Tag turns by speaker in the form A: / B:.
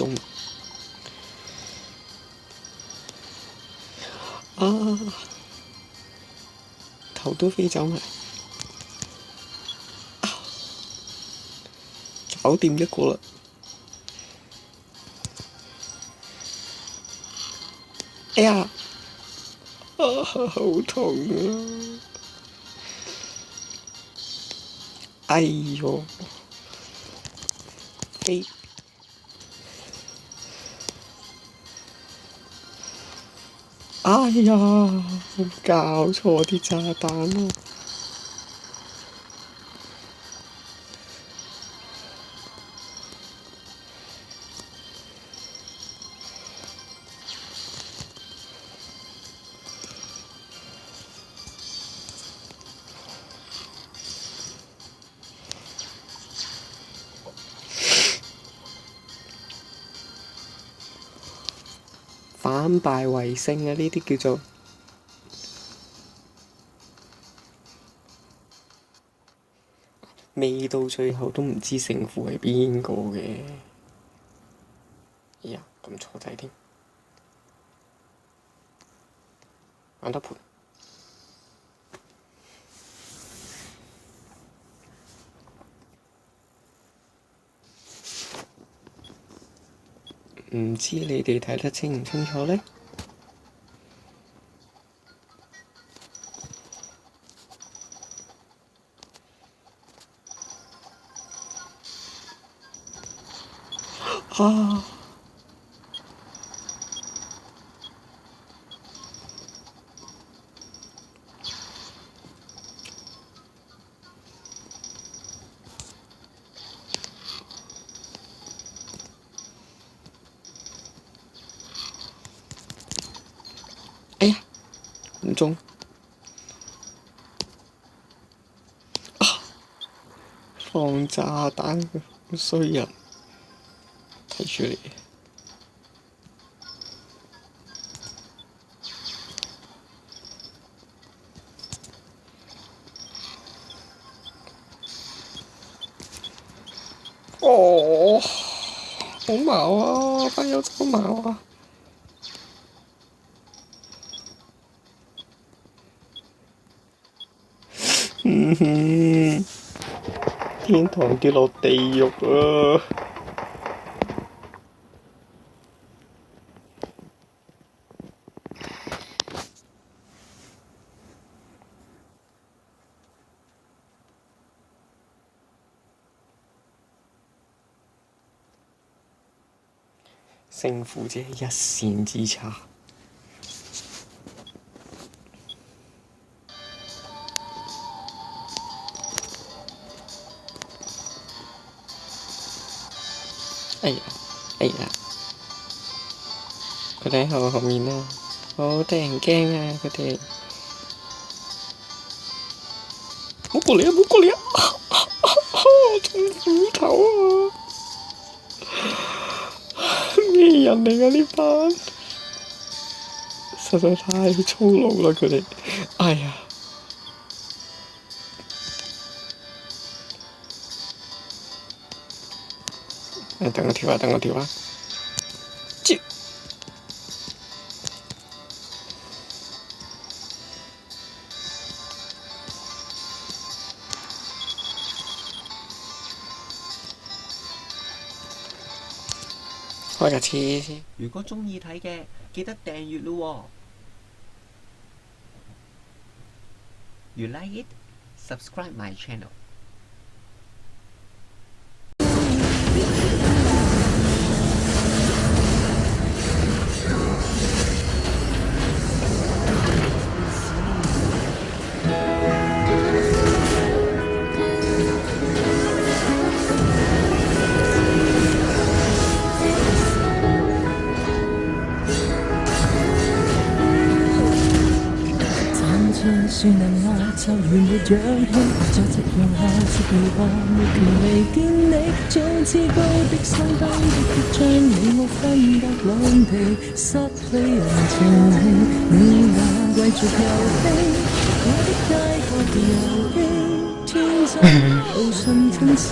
A: 鐘。啊！頭都飛走埋。搞掂一個啦。哎呀！啊，好痛啊！哎呦！飛！哎呀！冇搞錯啲炸彈啊！反敗為勝啊！呢啲叫做未到最後都唔知勝負係邊個嘅。哎呀，咁錯仔添，玩得盤。唔知你哋睇得清唔清楚呢？啊！哎呀，唔中！啊！放炸彈嘅衰人，睇住你。哦，好矛啊！班友好矛啊！嗯哼，天堂跌落地獄啊！勝負只係一線之差。哎呀，哎呀！佢哋喺後面啊，好得人驚啊！佢哋，唔好過嚟啊！唔好過嚟啊！中斧頭啊！咩人嚟㗎呢班？實在太粗魯啦！佢哋，哎呀！等我跳啊！等我跳啊！接！開架車先。
B: 如果鍾意睇嘅，記得訂閱咯喎。You like it? Subscribe my channel.
C: 算能話就如沒氧氣，在夕陽下接離吧，沒權利見你，像至高的山登的決將你我分隔兩地，失去人情味。你那貴族遊戲，我的街角遊戲，天真無信真心。